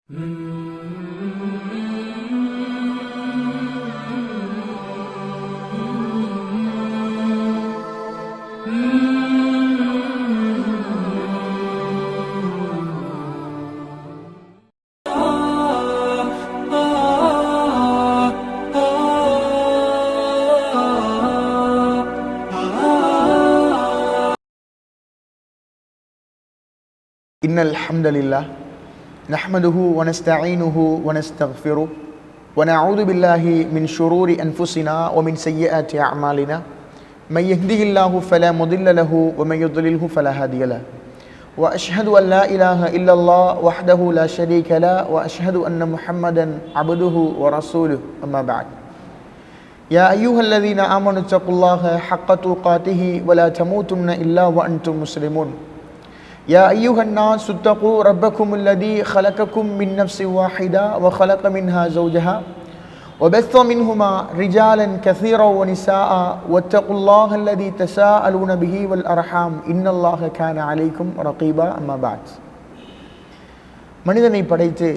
إن الحمد لله نحمده ونستعينه ونستغفره ونعوذ بالله من شرور أنفسنا ومن سيئات أعمالنا من يهده الله فلا مضل له ومن يضلله فلا هادي له وأشهد أن لا إله إلا الله وحده لا شريك له وأشهد أن محمدا عبده ورسوله أما بعد يا أيها الذين آمنوا اتقوا الله حق تقاته ولا تموتن إلا وأنتم مسلمون يا أيها الناس اتقوا ربكم الذي خلقكم من نفس واحدة وخلق منها زوجها وبث منهما رجالا كثيرا ونساء واتقوا الله الذي تساءلون به والأرحام إن الله كان عليكم رقيبا أما بعد மனிதனை படைத்து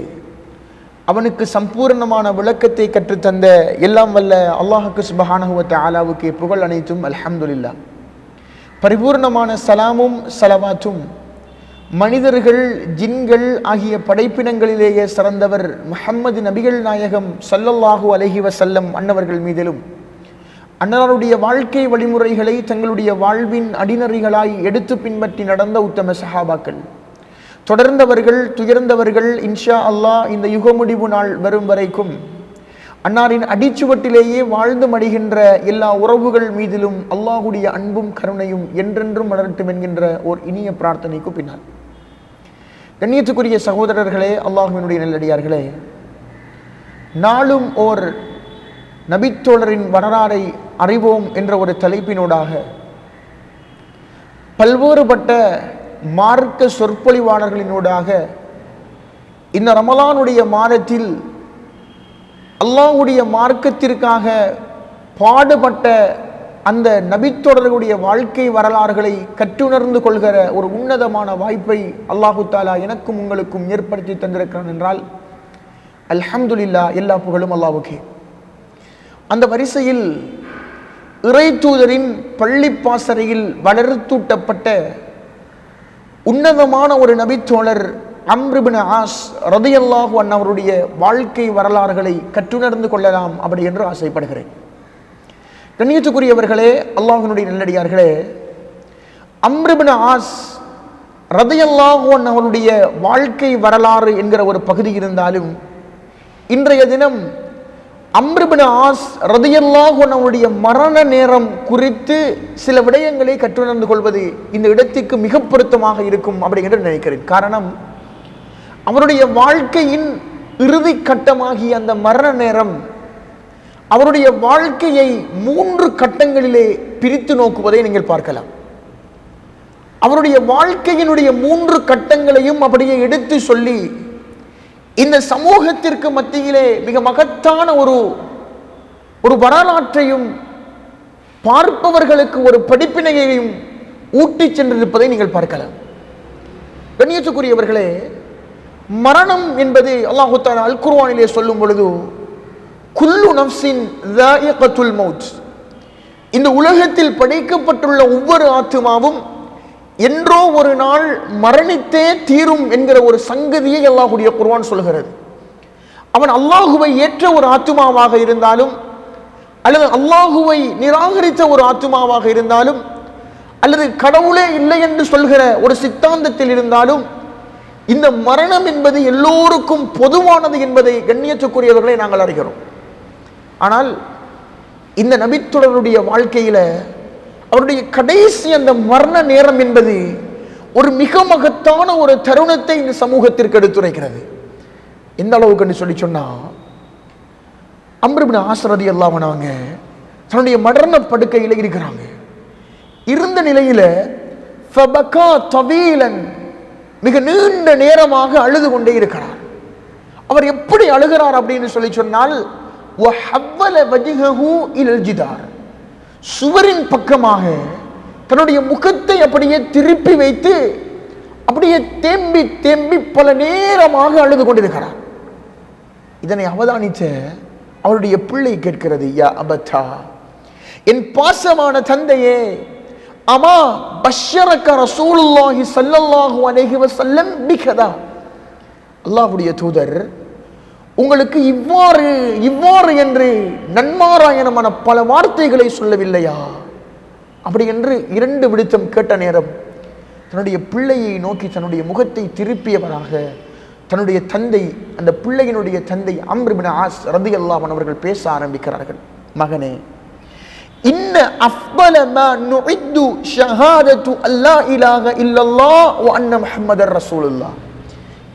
அவனுக்கு சம்பூர்ணமான விளக்கத்தை கற்றுத்தந்த எல்லாம் வல்ல அல்லாஹ்வுக்கு சுப்ஹானஹு வ தஆலாவுக்கு புகழ் அனைத்தும் அல்ஹம்துலில்லாஹ். பரிபூர்ணமான சலாமும் ஸலவாத்தும் மனிதர்கள் ஜின்கள் ஆகிய படைப்பினங்களிலேயே சிறந்தவர் முஹம்மது நபிகள் நாயகம் ஸல்லல்லாஹு அலைஹி வஸல்லம் அன்னவர்கள் மீதிலும் அன்னாருடைய வாழ்க்கை வழிமுறைகளை தங்களுடைய வாழ்வின் அடிநெறிகளாய் எடுத்து பின்பற்றி நடந்த உத்தம சஹாபாக்கள், தொடர்ந்தவர்கள், துயர்ந்தவர்கள், இன்ஷா அல்லாஹ் இந்த யுக முடிவு நாள் வரும் வரைக்கும் அன்னாரின் அடிச்சுவட்டிலேயே வாழ்ந்து மடிகின்ற எல்லா உறவுகள் மீதிலும் அல்லாஹுடைய அன்பும் கருணையும் என்றென்றும் மலரட்டும் என்கின்ற ஓர் இனிய பிரார்த்தனைக்கு பின்னால், கண்ணியத்துக்குரிய சகோதரர்களே, அல்லாஹ்வினுடைய நல்லடியார்களே, நாளும் ஓர் நபித்தோழரின் வரலாறை அறிவோம் என்ற ஒரு தலைப்பினூடாக பல்வேறுபட்ட மார்க்க சொற்பொழிவாளர்களினூடாக இந்த ரமலானுடைய மாதத்தில் அல்லாஹ்வுடைய மார்க்கத்திற்காக பாடுபட்ட அந்த நபித்தோழர்களுடைய வாழ்க்கை வரலாறுகளை கற்றுணர்ந்து கொள்கிற ஒரு உன்னதமான வாய்ப்பை அல்லாஹு தாலா எனக்கும் உங்களுக்கும் ஏற்படுத்தி தந்திருக்கிறான் என்றால் அல்ஹம்துலில்லாஹ், எல்லா புகழும் அல்லாஹ்வுக்கே. அந்த வரிசையில் இறை தூதரின் பள்ளிப்பாசறையில் வளர்த்தூட்டப்பட்ட உன்னதமான ஒரு நபித்தோழர் அம்ர் இப்னு ஆஸ் ரலியல்லாஹு அன்ஹு அவருடைய வாழ்க்கை வரலாறுகளை கற்றுணர்ந்து கொள்ளலாம் அப்படி என்று ஆசைப்படுகிறேன். கண்ணியத்துக்குரியவர்களே, அல்லாஹ்வினுடைய நல்லடியார்களே, அம்ர் இப்னு ஆஸ் ரலியல்லாஹு அன்ஹு அவருடைய வாழ்க்கை வரலாறு என்கிற ஒரு பகுதி இருந்தாலும் இன்றைய தினம் அம்ர் இப்னு ஆஸ் ரலியல்லாஹு அன்ஹு அவருடைய மரண நேரம் குறித்து சில விடயங்களை கற்றுணர்ந்து கொள்வது இந்த இடத்துக்கு மிக பொருத்தமாக இருக்கும் அப்படி என்று நினைக்கிறேன். காரணம், அவருடைய வாழ்க்கையின் இறுதி கட்டமாகிய அந்த மரண நேரம் அவருடைய வாழ்க்கையை 3 கட்டங்களிலே பிரித்து நோக்குவதை நீங்கள் பார்க்கலாம். அவருடைய வாழ்க்கையினுடைய 3 கட்டங்களையும் அப்படியே எடுத்து சொல்லி இந்த சமூகத்திற்கு மத்தியிலே மிக மகத்தான ஒரு வரலாற்றையும் பார்ப்பவர்களுக்கு ஒரு படிப்பினையையும் ஊட்டி சென்றிருப்பதை நீங்கள் பார்க்கலாம். கண்ணியத்துக்குரியவர்களே, மரணம் என்பது அல்லாஹ் தஆலா அல் குர்ஆனிலே சொல்லும் பொழுது குல்லு நஃப்ஸின் ذائقத்துல் மௌத், இந்த உலகத்தில் படைக்கப்பட்டுள்ள ஒவ்வொரு ஆத்துமாவும் என்றோ ஒரு நாள் மரணித்தே தீரும் என்கிற ஒரு சங்கதியை அல்லாஹ்வுடைய குர்ஆன் சொல்கிறது. அவன் அல்லாஹுவை ஏற்ற ஒரு ஆத்துமாவாக இருந்தாலும் அல்லது அல்லாஹுவை நிராகரித்த ஒரு ஆத்துமாவாக இருந்தாலும் அல்லது கடவுளே இல்லை என்று சொல்கிற ஒரு சித்தாந்தத்தில் இருந்தாலும் இந்த மரணம் என்பது எல்லோருக்கும் பொதுவானது என்பதை கண்ணியத்துக்குரியவர்களை நாங்கள் அறிகிறோம். ஆனால் இந்த நபித்தோழருடைய வாழ்க்கையில அவருடைய கடைசி அந்த மரண நேரம் என்பது ஒரு மிக மகத்தான ஒரு தருணத்தை இந்த சமூகத்திற்கு எடுத்துரைக்கிறது. எந்த அளவுக்கு சொல்லி சொன்னா, அம்ர் இப்னு ஆஸ் ரலியல்லாஹு அன்ஹு அவங்க தன்னுடைய மரண படுக்கையில இருக்கிறாங்க. இருந்த நிலையில ஃபபகா தவீலன், மிக நீண்ட நேரமாக அழுது கொண்டே இருக்கிறார். அவர் எப்படி அழுகிறார் அப்படின்னு சொல்லி சொன்னால், வஹவ்வல வஜ்ஹஹு இலல் ஜிதார், சுவரின் பக்கமாக தன்னுடைய முகத்தை அப்படியே திருப்பி வைத்து அப்படியே தேம்பி தேம்பி பல நேரமாக அழுது கொண்டிருக்கிறார். இதனை அவதானித்த அவருடைய பிள்ளை கேட்கிறது, யா அபத்தா, என் பாசமான தந்தையே, அமா பஷரக ரசூலுல்லாஹி ஸல்லல்லாஹு அலைஹி வஸல்லம் பிகதா, அல்லாஹ்வுடைய தூதர் உங்களுக்கு இவ்வாறு இவ்வாறு என்று நன்மாராயணமான பல வார்த்தைகளை சொல்லவில்லையா? அப்படி என்று 2 விடுத்தம் கேட்ட நேரம் தன்னுடைய பிள்ளையை நோக்கி தன்னுடைய முகத்தை திருப்பியவராக தன்னுடைய தந்தை, அந்த பிள்ளையினுடைய தந்தை அம்ர் இப்னு ஆஸ் ரலியல்லாஹு அன்ஹு அவர்கள் பேச ஆரம்பிக்கிறார்கள். மகனே, இன்ன அஃபல மா நுஇது ஷஹாதத்து அல்லா இலாஹ இல்லல்லாஹ் வ அன்ன முஹம்மதர் ரசூலுல்லாஹ்.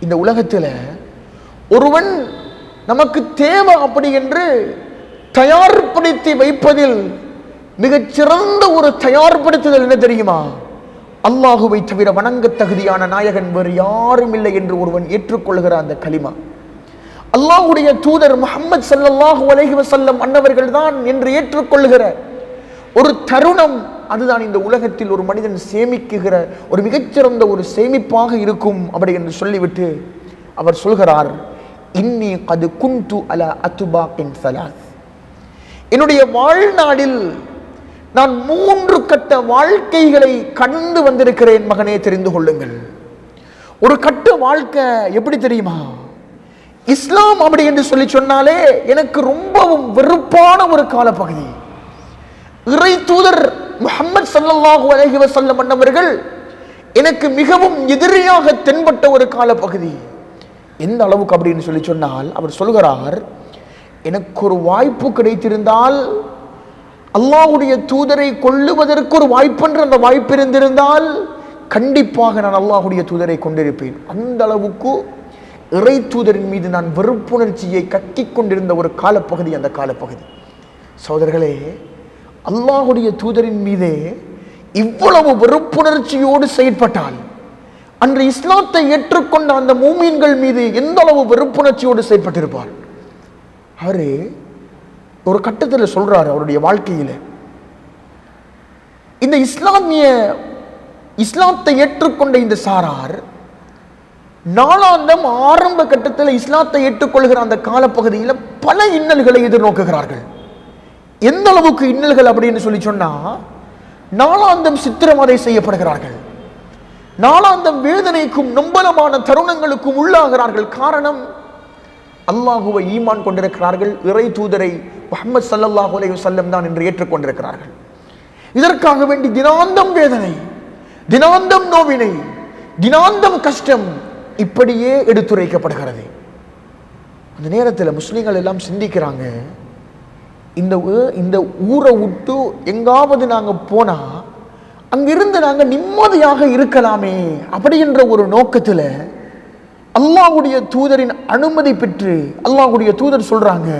இந்த உலகத்தில் ஒருவன் நமக்கு தேவை அப்படி என்று தயார்படுத்தி வைப்பதில் மிகச் சிறந்த ஒரு தயார்படுத்துதல் என்ன தெரியுமா? அல்லாஹுவை தவிர வணங்க தகுதியான நாயகன் வேறு யாரும் இல்லை என்று ஒருவன் ஏற்றுக்கொள்கிற அந்த கலிமா, அல்லாஹ்வுடைய தூதர் முஹம்மது ஸல்லல்லாஹு அலைஹி வஸல்லம் அன்னவர்கள் தான் என்று ஏற்றுக்கொள்கிற ஒரு தருணம், அதுதான் இந்த உலகத்தில் ஒரு மனிதன் சேமிக்குகிற ஒரு மிகச்சிறந்த ஒரு சேமிப்பாக இருக்கும் அப்படி என்று சொல்லிவிட்டு அவர் சொல்கிறார், இன்னி கது குன்து அலா அத்துபாக்கின் ஸலாஸ், என்னுடைய வாழ்நாளில் நான் 3 கட்ட வாழ்க்கைகளை கடந்து வந்திருக்கிறேன் மகனே, தெரிந்து கொள்ளுங்கள். ஒரு கட்ட வாழ்க்கை எப்படி தெரியுமா? இஸ்லாம் அப்படி என்று சொல்லி சொன்னாலே எனக்கு ரொம்பவும் வெறுப்பான ஒரு காலப்பகுதி. இறை தூதர் முஹம்மது ஸல்லல்லாஹு அலைஹி வஸல்லம் அன்னவர்கள் எனக்கு மிகவும் எதிரியாக தென்பட்ட ஒரு காலப்பகுதி. எந்த அளவுக்கு அப்படின்னு சொல்லி சொன்னால் அவர் சொல்கிறார், எனக்கு ஒரு வாய்ப்பு கிடைத்திருந்தால், அல்லாஹ்வுடைய தூதரை கொல்லுவதற்கு ஒரு வாய்ப்பென்று அந்த வாய்ப்பு இருந்திருந்தால் கண்டிப்பாக நான் அல்லாஹ்வுடைய தூதரை கொண்டிருப்பேன். அந்த அளவுக்கு இறை தூதரின் மீது நான் வெறுப்புணர்ச்சியை கட்டிக் கொண்டிருந்த ஒரு காலப்பகுதி அந்த காலப்பகுதி. சகோதரர்களே, அல்லாஹ்வுடைய தூதரின் மீதே இவ்வளவு வெறுப்புணர்ச்சியோடு செயற்பட்டால் அன்று இஸ்லாத்தை ஏற்றுக்கொண்ட அந்த மூமீன்கள் மீது எந்த அளவு வெறுப்புணர்ச்சியோடு செயற்பட்டிருப்பார். அவரு ஒரு கட்டத்தில் சொல்றாரு அவருடைய வாழ்க்கையில், இந்த இஸ்லாத்தை ஏற்றுக்கொண்ட இந்த சாரார் நாளாந்தம் ஆரம்ப கட்டத்தில் இஸ்லாத்தை ஏற்றுக்கொள்கிற அந்த காலப்பகுதியில் பல இன்னல்களை எதிர்நோக்குகிறார்கள். எந்த அளவுக்கு இன்னல்கள் அப்படின்னு சொல்லி சொன்னா, நாளாந்தம் சித்திரவதை செய்யப்படுகிறார்கள், நாளாந்தம் வேதனைக்கும் நொம்பலமான தருணங்களுக்கும் உள்ளாகிறார்கள். காரணம், அல்லாஹுவை ஈமான் கொண்டிருக்கிறார்கள், இறை தூதரை முஹம்மது ஸல்லல்லாஹு அலைஹி வஸல்லம் தான் என்று ஏற்றுக்கொண்டிருக்கிறார்கள். இதற்காக வேண்டி தினாந்தம் வேதனை, தினாந்தம் நோவினை, தினாந்தம் கஷ்டம் இப்படியே எடுத்துரைக்கப்படுகிறது. அந்த நேரத்தில் முஸ்லிம்கள் எல்லாம் சிந்திக்கிறாங்க, இந்த ஊரை விட்டு எங்காவது நாங்கள் போனா அங்கிருந்து நாங்கள் நிம்மதியாக இருக்கலாமே அப்படின்ற ஒரு நோக்கத்தில் அல்லாஹ்வுடைய தூதரின் அனுமதி பெற்று அல்லாஹ்வுடைய தூதர் சொல்றாங்க,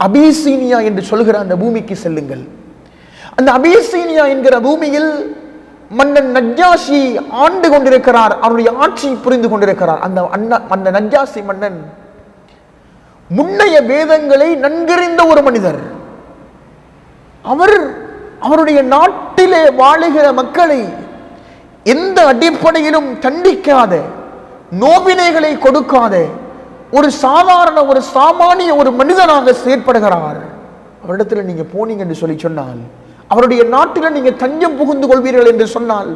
அபிசீனியா என்று சொல்கிற அந்த பூமிக்கு செல்லுங்கள். அந்த அபிசீனியா என்கிற பூமியில் மன்னன் நஜ்ஜாஷி ஆண்டு கொண்டிருக்கிறார், அவருடைய ஆட்சி புரிந்து கொண்டிருக்கிறார். அந்த நஜ்ஜாஷி மன்னன் முன்னைய வேதங்களை நன்கறிந்த ஒரு மனிதர். அவருடைய நாட்டிலே வாழுகிற மக்களை எந்த அடிப்படையிலும் தண்டிக்காத, நோவினைகளை கொடுக்காத ஒரு சாதாரண ஒரு சாமானிய ஒரு மனிதனாக செயற்படுகிறார். அவரிடத்துல நீங்க போனீங்க என்று சொல்லி சொன்னால், அவருடைய நாட்டில் நீங்க தஞ்சம் புகுந்து கொள்வீர்கள் என்று சொன்னால்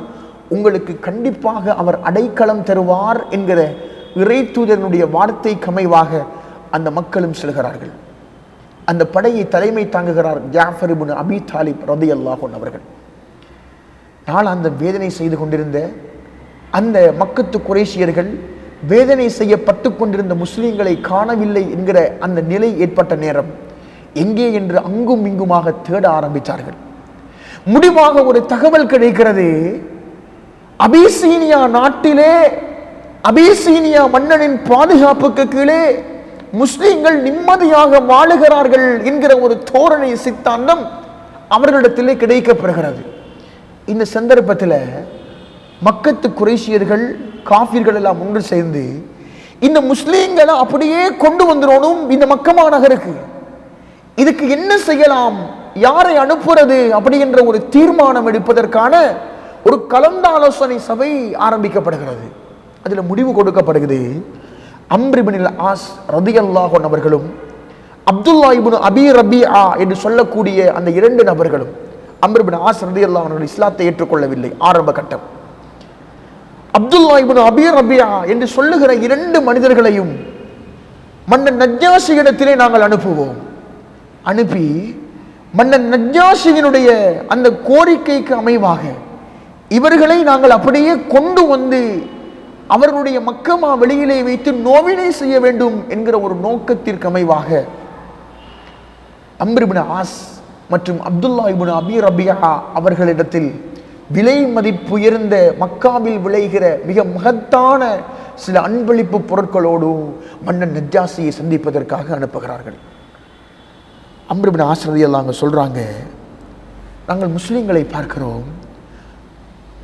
உங்களுக்கு கண்டிப்பாக அவர் அடைக்கலம் தருவார் என்கிற இறை தூதனுடைய வார்த்தைக்கு அமைவாக அந்த மக்களும் செல்கிறார்கள். அந்த படையை தலைமை தாங்குகிறார் ஜாஃபர் இப்னு அபி தாலிப் ரலியல்லாஹு அன்ஹு அவர்கள். அந்த வேதனை செய்து கொண்டிருந்த அந்த மக்கத்து குறைஷியர்கள் வேதனை செய்யப்பட்டு கொண்டிருந்த முஸ்லிம்களை காணவில்லை என்கிற அந்த நிலை ஏற்பட்ட நேரம் எங்கே என்று அங்கும் இங்குமாக தேட ஆரம்பித்தார்கள். முடிவாக ஒரு தகவல் கிடைக்கிறது, அபிசீனியா நாட்டிலே அபிசீனியா மன்னனின் பாதுகாப்புக்கு கீழே முஸ்லிம்கள் நிம்மதியாக வாழுகிறார்கள் என்கிற ஒரு தோரணை சித்தாந்தம் அவர்களிடத்திலே கிடைக்கப்படுகிறது. இந்த சந்தர்ப்பத்தில் மக்கத்து குறைஷியர்கள் காஃபிர்கள் எல்லாம் ஒன்று சேர்ந்து இந்த முஸ்லீம்களை அப்படியே கொண்டு வந்துடணும் இந்த மக்கமா நகருக்கு, இதுக்கு என்ன செய்யலாம், யாரை அனுப்புறது அப்படி என்ற ஒரு தீர்மானம் எடுப்பதற்கான ஒரு கலந்தாலோசனை சபை ஆரம்பிக்கப்படுகிறது. அதில் முடிவு கொடுக்கப்படுகிறது. அம்ர் இப்னுல் ஆஸ் ரலியல்லாஹு அன்ஹு அவர்களும் அப்துல்லா இப்னு அபி ரபிஆ என்று சொல்லக்கூடிய அந்த இரண்டு நபர்களும், அம்ர் இப்னு ஆஸ் ரலியல்லாஹு அன்ஹு இஸ்லாத்தை ஏற்றுக்கொள்ளவில்லை ஆரம்ப கட்டம். அப்துல்லா இப்னு அபி ரபிஆ என்று சொல்லுகிற இரண்டு மனிதர்களையும் மன்னன் நஜ்ஜாஷி இடத்திலே நாங்கள் அனுப்புவோம். அனுப்பி மன்னன் நஜ்ஜாஷியினுடைய அந்த கோரிக்கைக்கு அமைவாக இவர்களை நாங்கள் அப்படியே கொண்டு வந்து அவர்களுடைய மக்கமா வெளியிலே வைத்து நோவினை செய்ய வேண்டும் என்கிற ஒரு நோக்கத்திற்கு அமைவாக அம்ர் இப்னு ஆஸ் மற்றும் அப்துல்லா இப்னு அபி ரபிஆ அவர்களிடத்தில் விலை மதிப்புயர்ந்த மக்காவில் விளைகிற மிக மகத்தான சில அன்பளிப்பு பொருட்களோடு மன்னன் நஜ்ஜாஷியை சந்திப்பதற்காக அனுப்புகிறார்கள். அம்ர் இப்னு ஆஸ் ரலியல்லாஹு அன்ஹு சொல்றாங்க, நாங்கள் முஸ்லிம்களை பார்க்கிறோம்,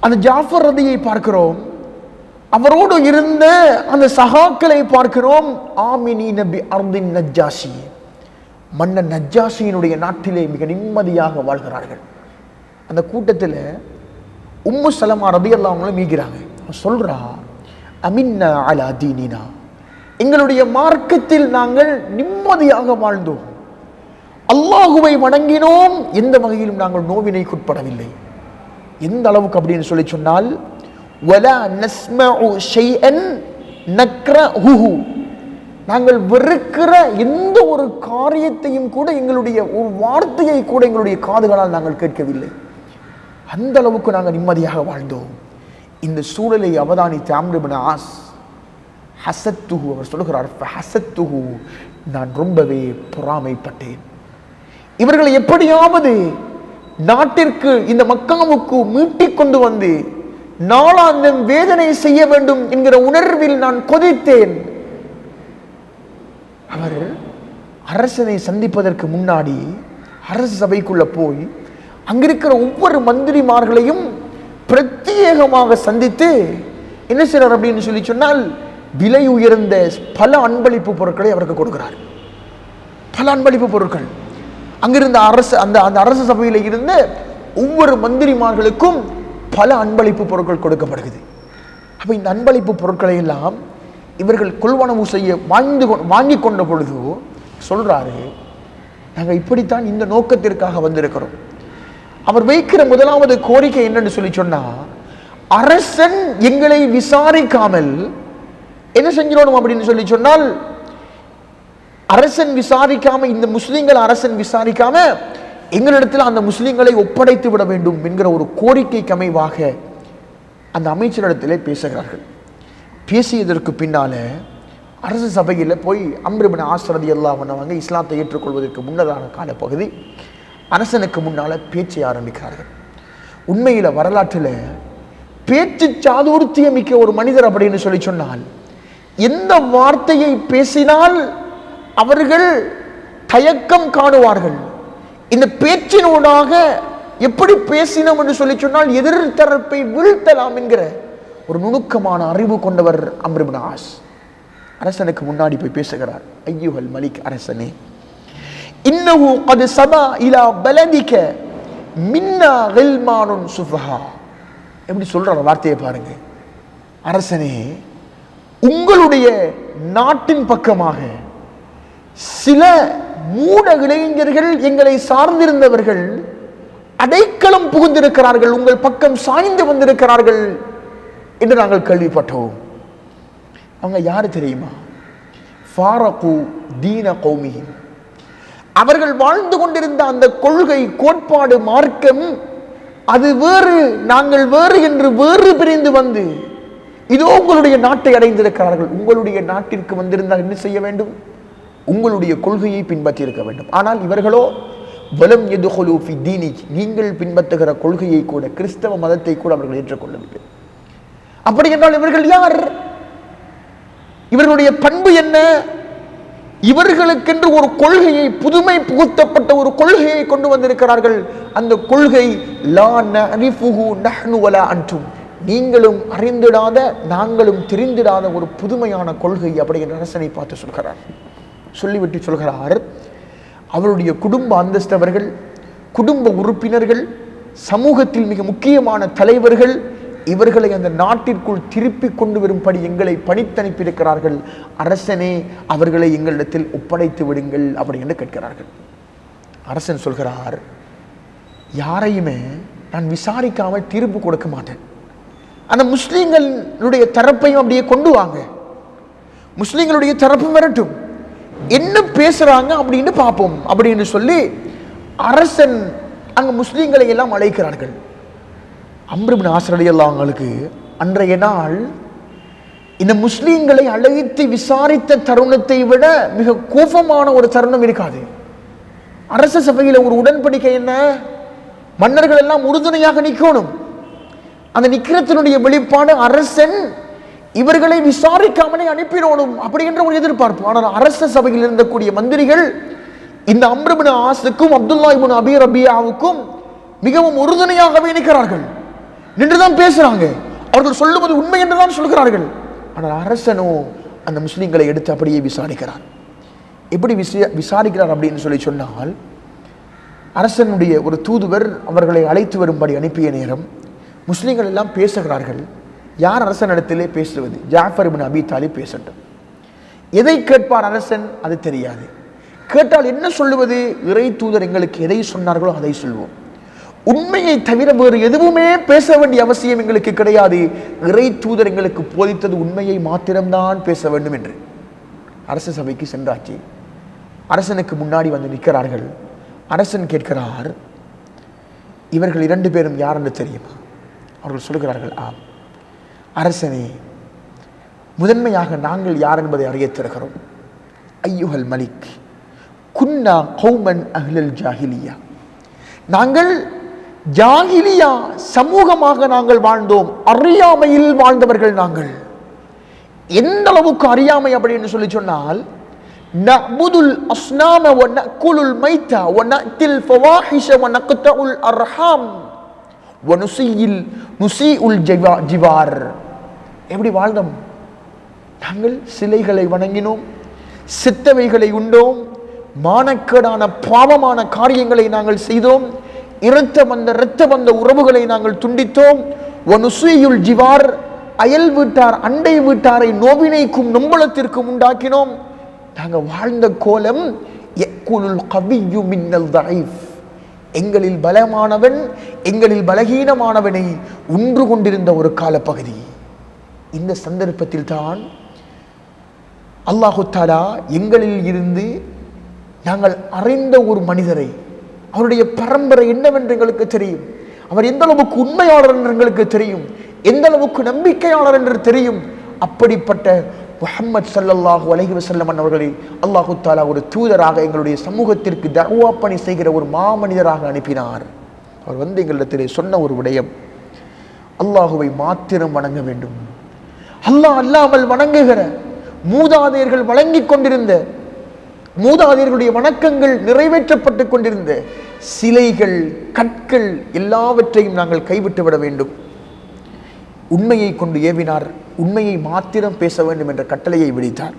அந்த ஜாஃபர் ரதியை பார்க்கிறோம், அவரோடு இருந்த அந்த சகாக்களை பார்க்கிறோம். ஆமினி நபி அர்தின் நஜ்ஜாஷி, மன்னன் நஜ்ஜாஷியினுடைய நாட்டிலே மிக நிம்மதியாக வாழ்கிறார்கள். அந்த கூட்டத்தில் உம்மு சலமா ரலியல்லாஹு அன்ஹா மீகிறாங்க. சொல்றா, அமின்னா அலா தீனினா, எங்களுடைய மார்க்கத்தில் நாங்கள் நிம்மதியாக வாழ்ந்தோம், அல்லாஹுவை வணங்கினோம், எந்த வகையிலும் நாங்கள் நோவினைக்குட்படவில்லை. எந்த அளவுக்கு அப்படின்னு சொல்லி சொன்னால், வலா நஸ்மஉ ஷைஅன் நக்ரஹுஹு, நாங்கள் வெறுக்கிற எந்த ஒரு காரியத்தையும் கூட, எங்களுடைய ஒரு வார்த்தையை கூட எங்களுடைய காதுகளால் நாங்கள் கேட்கவில்லை. அந்த அளவுக்கு நாங்கள் நிம்மதியாக வாழ்ந்தோம். இந்த சூழலை அவதானித்த அம்ர் இப்னு ஆஸ் ஹஸத்துஹு, அவர் சொல்லுகிறார், ஃபஹஸத்துஹு, நான் ரொம்பவே பொறாமைப்பட்டேன். இவர்களை எப்படியாவது நாட்டிற்கு, இந்த மக்காவுக்கு மீட்டிக் கொண்டு வந்து நாளாந்தம் வேதனை செய்ய வேண்டும் என்கிற உணர்வில் நான் கொதித்தேன். அவர் அரசனை சந்திப்பதற்கு முன்னாடி அரசு சபைக்குள்ள போய் அங்கிருக்கிற ஒவ்வொரு மந்திரிமார்களையும் பிரத்யேகமாக சந்தித்து என்ன செய்றார் அப்படின்னு சொல்லி சொன்னால், விலை உயர்ந்த பல அன்பளிப்பு பொருட்களை அவருக்கு கொடுக்கிறார். பல அன்பளிப்பு பொருட்கள் அங்கிருந்த அரசு, அந்த அரசு சபையில் இருந்த ஒவ்வொரு மந்திரிமார்களுக்கும் பல அன்பளிப்பு பொருட்கள் கொடுக்கப்படுகிறது. அப்ப இந்த அன்பளிப்பு பொருட்களை எல்லாம் இவர்கள் கொள்வனவு செய்ய வாங்கி கொண்ட பொழுது சொல்றாரு, நாங்க இப்படித்தான் இந்த நோக்கத்திற்காக வந்திருக்கிறோம். அவர் வைக்கிற முதலாவது கோரிக்கை என்னன்னு சொல்லி சொன்னா, அரசன் எங்களை விசாரிக்காமல் என்ன செஞ்சிடணும் அப்படின்னு சொல்லி சொன்னால், அரசன் விசாரிக்காம, இந்த முஸ்லிம்கள் அரசன் விசாரிக்காம எங்களிடத்தில் அந்த முஸ்லிம்களை ஒப்படைத்து விட வேண்டும் என்கிற ஒரு கோரிக்கைக்கு அமைவாக அந்த அமைச்சரிடத்திலே பேசுகிறார்கள். பேசியதற்கு பின்னால அரசு சபையில் போய் அம்ர் இப்னு ஆஸ் ரலியல்லாஹு அன்ஹு அவங்க இஸ்லாத்தை ஏற்றுக்கொள்வதற்கு முன்னதான காலப்பகுதி அரசனுக்கு முன்னால பேச்சை ஆரம்பிக்கிறார்கள். உண்மையில வரலாற்றில் பேச்சு சாதுர்த்தியம் மிக்க ஒரு மனிதர் அப்படின்னு சொல்லி சொன்னால், எந்த வார்த்தையை பேசினால் அவர்கள் தயக்கம் காணுவார்கள், இந்த பேச்சினூடாக எப்படி பேசினோம் என்று சொல்லி சொன்னால் எதிர்த்தரப்பை வீழ்த்தலாம் என்கிற ஒரு நுணுக்கமான அறிவு கொண்டவர் அம்ர் இப்னு ஆஸ். அரசனுக்கு முன்னாடி போய் பேசுகிறார். ஐயுஹல் மலிக், அரசனே, இன்னஹு கத் சபா இலா பலதிக மின்னா கில்மானுன் சுஃபஹா. எப்படி சொல்ற வார்த்தையை பாருங்க. அரசனே, உங்களுடைய நாட்டின் பக்கமாக சில மூட இளைஞர்கள், எங்களை சார்ந்திருந்தவர்கள் அடைக்கலம் புகுந்திருக்கிறார்கள், உங்கள் பக்கம் சாய்ந்து வந்திருக்கிறார்கள் என்று நாங்கள் கேள்விப்பட்டோம். அவங்க யாரு தெரியுமா? ஃபாரகு தீன கௌமிஹிம், அவர்கள் வாழ்ந்து கொண்டிருந்த அந்த கொள்கை, கோட்பாடு, மார்க்கம் அது வேறு, நாங்கள் வேறு என்று வேறு பிரிந்து வந்து இதோ உங்களுடைய நாட்டை அடைந்திருக்கிறார்கள். உங்களுடைய நாட்டிற்கு வந்திருந்தால் என்ன செய்ய வேண்டும்? உங்களுடைய கொள்கையை பின்பற்றி இருக்க வேண்டும். ஆனால் இவர்களோ வலம் யதுகுலு ஃபி தீனி, நீங்கள் பின்பற்றுகிற கொள்கையை கூட, கிறிஸ்தவ மதத்தை கூட அவர்கள் ஏற்றுக்கொள்ளவில்லை. அப்படி என்றால் இவர்கள் யார்? இவர்களுடைய பண்பு என்ன? இவர்களுக்கென்று ஒரு கொள்கையை, புதுமை புகுத்தப்பட்ட ஒரு கொள்கையை கொண்டு வந்திருக்கிறார்கள். அந்த கொள்கை லா நஅரிஃபுஹு நஹ்னு வலா அன்தும், நீங்களும் அறிந்திடாத, நாங்களும் தெரிந்திடாத ஒரு புதுமையான கொள்கை அப்படி என்ற அரசனை பார்த்து சொல்கிறார். சொல்லிவிட்டு சொல்கிறார், அவருடைய குடும்ப அந்தஸ்தவர்கள், குடும்ப உறுப்பினர்கள், சமூகத்தில் மிக முக்கியமான தலைவர்கள் இவர்களை அந்த நாட்டிற்குள் திருப்பி கொண்டு வரும்படி எங்களை பணித்தனுப்பியிருக்கிறார்கள். அரசனே, அவர்களை எங்களிடத்தில் ஒப்படைத்து விடுங்கள் அப்படி என்று கேட்கிறார்கள். அரசன் சொல்கிறார், யாரையுமே நான் விசாரிக்காமல் தீர்ப்பு கொடுக்க மாட்டேன். அந்த முஸ்லீம்களுடைய தரப்பையும் அப்படியே கொண்டு வாங்க, முஸ்லீம்களுடைய தரப்பு வரட்டும், என்ன பேசுறாங்க அப்படின்னு பார்ப்போம் அப்படின்னு சொல்லி அரசன் அங்க முஸ்லீம்களை எல்லாம் அழைக்கிறார்கள். அம்ர் இப்னு ஆஸ் ரலியல்லாஹு அன்ஹுவுக்கு அன்றைய நாள் இந்த முஸ்லீம்களை அழைத்து விசாரித்த தருணத்தை விட மிக கோபமான ஒரு தருணம் இருக்காது. அரச சபையில் ஒரு உடன்படிக்கை என்ன, மன்னர்கள் எல்லாம் உறுதுணையாக நிற்கணும். அந்த நிக்கிறத்தினுடைய வெளிப்பாடு அரசன் இவர்களை விசாரிக்காமலே அனுப்பினோடும் அப்படி என்ற ஒரு எதிர்பார்ப்பு. ஆனால் அரச சபையில் இருந்தக்கூடிய மந்திரிகள் இந்த அம்ர் இப்னு ஆஸுக்கும் அப்துல்லா இப்னு அபி ரபியாவுக்கும் மிகவும் உறுதுணையாகவே நிற்கிறார்கள். நின்றுதான் பேசுறாங்க, அவர்கள் சொல்லுவது உண்மை என்றுதான் சொல்கிறார்கள். ஆனால் அரசனோ அந்த முஸ்லிம்களை எடுத்து அப்படியே விசாரிக்கிறார். எப்படி விசாரிக்கிறார் அப்படின்னு சொல்லி சொன்னால், அரசனுடைய ஒரு தூதுவர் அவர்களை அழைத்து வரும்படி அனுப்பிய நேரம் முஸ்லிம்கள் எல்லாம் பேசுகிறார்கள். யார் அரசனிடத்திலே பேசுவது? ஜாஃபர் இப்னு அபி தாலிப் பேசட்டும். எதை கேட்பார் அரசன்? அது தெரியாது. கேட்டால் என்ன சொல்லுவது? இறை தூதர் எங்களுக்கு எதை சொன்னார்களோ அதை சொல்வோம். உண்மையை தவிர வேறு எதுவுமே பேச வேண்டிய அவசியம் எங்களுக்கு கிடையாது. இறை தூதர் எங்களுக்கு போதித்தது உண்மையை மாத்திரம்தான் பேச வேண்டும் என்று அரச சபைக்கு சென்றாச்சு. அரசனுக்கு முன்னாடி வந்து நிற்கிறார்கள். அரசன் கேட்கிறார், இவர்கள் 2 பேரும் யார் என்று தெரியுமா? அவர்கள் சொல்கிறார்கள், ஆம். அரசனே, முதன்மையாக நாங்கள் யார் என்பதை அறிய தருகிறோம். ஐயுஹல் மலிக், குன்னா கௌமன் அஹ்லல் ஜாஹிலியா, நாங்கள் ஜாஹிலியா சமூகமாக நாங்கள் வாழ்ந்தோம், அறியாமையில் வாழ்ந்தவர்கள் நாங்கள். எந்த அளவுக்கு அறியாமை அப்படின்னு சொல்லி சொன்னால், நஅ்புதுல் அஸ்னாம வ நஅகுலுல் மைத்தா வ நஅத்தில் ஃபவாஹிஷ வ நக்தஉல் அர்ஹாம் வ நுஸீஉல் ஜிவார். எப்படி வாழ்ந்தோம்? நாங்கள் சிலைகளை வணங்கினோம், சித்தவைகளை உண்டோம், மானக்கேடான பாவமான காரியங்களை நாங்கள் செய்தோம், இரத்த வந்த உறவுகளை நாங்கள் துண்டித்தோம். வ நுஸீஉல் ஜிவார், அயல் வீட்டார் அண்டை வீட்டாரை நோவினைக்கும் நொம்பலத்திற்கும் உண்டாக்கினோம். நாங்கள் வாழ்ந்த கோலம் யக்குலுல் கவிய்யு மின்னல் தஈஃப், எங்களில் பலமானவன் எங்களில் பலகீனமானவனை உன்று கொண்டிருந்த ஒரு காலப்பகுதி. இந்த சந்தர்ப்பத்தில் தான் அல்லாஹு தஆலா எங்களில் இருந்து நாங்கள் அறிந்த ஒரு மனிதரை, அவருடைய பரம்பரை என்னவென்று எங்களுக்கு தெரியும், அவர் எந்த அளவுக்கு உண்மையாளர் என்று எங்களுக்கு தெரியும், எந்த அளவுக்கு நம்பிக்கையாளர் என்று தெரியும். அப்படிப்பட்ட முஹம்மது ஸல்லல்லாஹு அலைஹி வஸல்லம் அவர்களை அல்லாஹு தஆலா ஒரு தூதராக எங்களுடைய சமூகத்திற்கு தஅவா பணி செய்கிற ஒரு மாமனிதராக அனுப்பினார். அவர் வந்து எங்களிடத்திலே சொன்ன ஒரு விடயம், அல்லாஹுவை மாத்திரம் வணங்க வேண்டும். அல்லாஹ் அல்லாமல் வணங்குகிற மூதாதையர்கள் வழங்கிக் கொண்டிருந்த, மூதாதையர்களுடைய வணக்கங்கள் நிறைவேற்றப்பட்டு கொண்டிருந்த சிலைகள், கற்கள் எல்லாவற்றையும் நாங்கள் கைவிட்டு விட வேண்டும். உண்மையை கொண்டு ஏவினார், உண்மையை மாத்திரம் பேச வேண்டும் என்ற கட்டளையை விதித்தார்.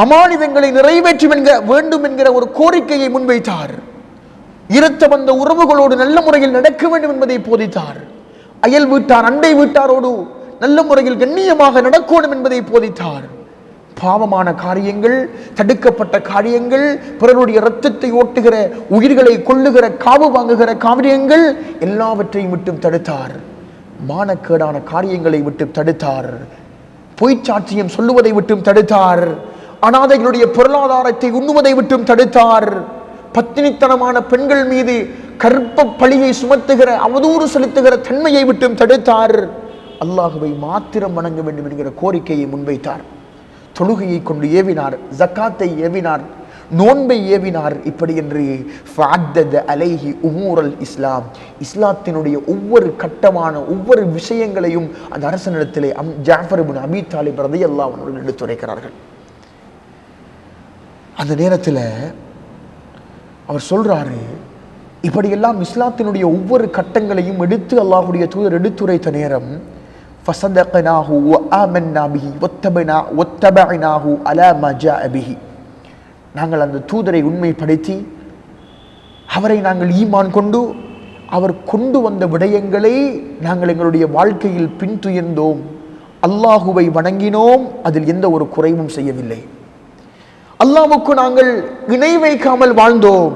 அமானிதங்களை நிறைவேற்றி வேண்டும் என்கிற ஒரு கோரிக்கையை முன்வைத்தார். இரத்த வந்த உறவுகளோடு நல்ல முறையில் நடக்க வேண்டும் என்பதை போதித்தார். அயல் வீட்டார் அண்டை வீட்டாரோடு நல்ல முறையில் கண்ணியமாக நடக்கணும் என்பதை போதித்தார். பாவமான காரியங்கள், தடுக்கப்பட்ட காரியங்கள், பிறருடைய இரத்தத்தை ஓட்டுகிற, உயிர்களை கொல்லுகிற, காவு வாங்குகிற காரியங்கள் எல்லாவற்றையும் விட்டும் தடுத்தார். மானக்கேடான காரியங்களை விட்டு தடுத்தார். பொய்ச்சாட்சியம் சொல்லுவதை விட்டும் தடுத்தார். அனாதைகளுடைய பொருளாதாரத்தை உண்ணுவதை விட்டும் தடுத்தார். பத்தினித்தனமான பெண்கள் மீது கற்ப பழியை சுமத்துகிற, அவதூறு செலுத்துகிற தன்மையை விட்டும் தடுத்தார். அல்லாஹுவை மாத்திரம் வணங்க வேண்டும் என்கிற கோரிக்கையை முன்வைத்தார். தொழுகையை கொண்டு ஏவினார், ஜக்காத்தை ஏவினார், நோன்பை ஏவினார். இப்படி என்று அலைஹி உமூரல் இஸ்லாம், இஸ்லாத்தினுடைய ஒவ்வொரு கட்டமான ஒவ்வொரு விஷயங்களையும் அந்த அரசனிடத்திலே ஜாஃபர் இப்னு அபி தாலிப் ரலியல்லாஹு அன்ஹு எடுத்துரைக்கிறார்கள். அந்த நேரத்தில் அவர் சொல்றாரு, இப்படியெல்லாம் இஸ்லாத்தினுடைய ஒவ்வொரு கட்டங்களையும் எடுத்து அல்லாஹுடைய தூதர் எடுத்துரைத்த நேரம், ஃபஸதக்னாஹு வ ஆமன்னா பிஹி வத்தபஅனாஹு அலா மா ஜாஅ பிஹி, நாங்கள் அந்த தூதரை உண்மைப்படுத்தி அவரை நாங்கள் ஈமான் கொண்டு அவர் கொண்டு வந்த விடயங்களை நாங்கள் எங்களுடைய வாழ்க்கையில் பின்துயர்ந்தோம், அல்லாஹுவை வணங்கினோம், அதில் எந்த ஒரு குறைவும் செய்யவில்லை. அல்லாஹ்வுக்கு நாங்கள் இணை வைக்காமல் வாழ்ந்தோம்,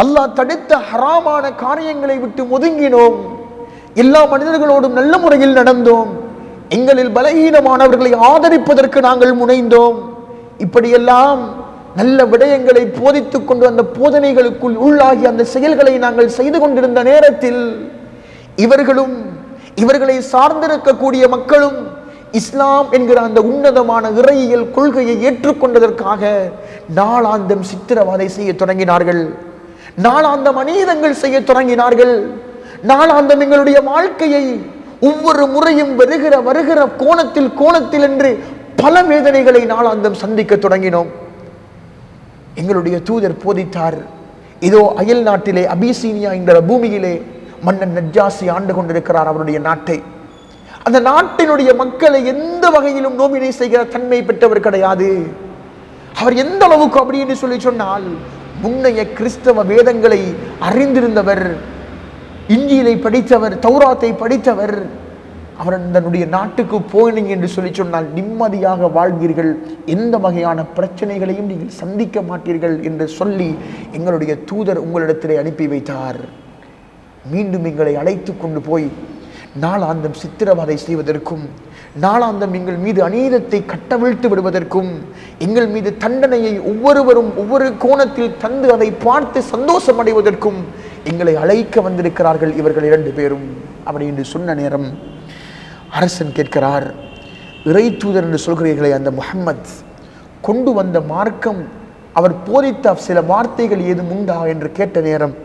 அல்லாஹ் தடுத்த ஹராமான காரியங்களை விட்டு ஒதுங்கினோம், எல்லா மனிதர்களோடும் நல்ல முறையில் நடந்தோம், எங்களில் பலகீனமானவர்களை ஆதரிப்பதற்கு நாங்கள் முனைந்தோம். இப்படியெல்லாம் நல்ல விடயங்களை போதித்துக் கொண்டு அந்த போதனைகளுக்குள் உள்ளாகி அந்த செயல்களை நாங்கள் செய்து கொண்டிருந்த நேரத்தில் இவர்களும் இவர்களை சார்ந்திருக்கக்கூடிய மக்களும் இஸ்லாம் என்கிற அந்த உன்னதமான இறையியல் கொள்கையை ஏற்றுக்கொண்டதற்காக நாளாந்தம் சித்திரவதை செய்ய தொடங்கினார்கள், நாளாந்தம் அநீதங்கள் செய்ய தொடங்கினார்கள். நாளாந்தம் எங்களுடைய வாழ்க்கையை ஒவ்வொரு முறையும் வருகிற கோணத்தில் என்று பல வேதனைகளை நாளாந்தம் சந்திக்க தொடங்கினோம். எங்களுடைய தூதர் போதித்தார், இதோ அயல் நாட்டிலே அபிசீனியா என்கிற பூமியிலே மன்னன் நஜ்ஜாசி ஆண்டு கொண்டிருக்கிறார் அவருடைய நாட்டை. அந்த நாட்டினுடைய மக்களை எந்த வகையிலும் நோவினை செய்கிற தன்மை பெற்றவர் கிடையாது. அவர் எந்த அளவுக்கு அப்படி என்று சொல்லி சொன்னால், முன்னைய கிறிஸ்தவ வேதங்களை அறிந்திருந்தவர், இஞ்சிலை படித்தவர், தௌராத்தை படித்தவர். அவர் தன்னுடைய நாட்டுக்கு போனீங்க என்று சொல்லி சொன்னால் நிம்மதியாக வாழ்வீர்கள், எந்த வகையான பிரச்சனைகளையும் நீங்கள் சந்திக்க மாட்டீர்கள் என்று சொல்லி எங்களுடைய தூதர் உங்களிடத்திலே அனுப்பி வைத்தார். மீண்டும் எங்களை அழைத்து கொண்டு போய் நாளாந்தம் சித்திரவதை செய்வதற்கும், நாளாந்தம் எங்கள் மீது அநீதத்தை கட்டவிழ்த்து விடுவதற்கும், எங்கள் மீது தண்டனையை ஒவ்வொருவரும் ஒவ்வொரு கோணத்தில் தந்து அதை பார்த்து சந்தோஷம் அடைவதற்கும் எங்களை அழைக்க வந்திருக்கிறார்கள் இவர்கள் 2 பேரும். அப்படி என்று சொன்ன நேரம் அரசன் கேட்கிறார், இறை தூதர் என்று சொல்கிறீர்களே, அந்த முஹம்மத் கொண்டு வந்த மார்க்கம், அவர் போதித்த சில வார்த்தைகள் ஏதும் உண்டா என்று கேட்ட நேரம்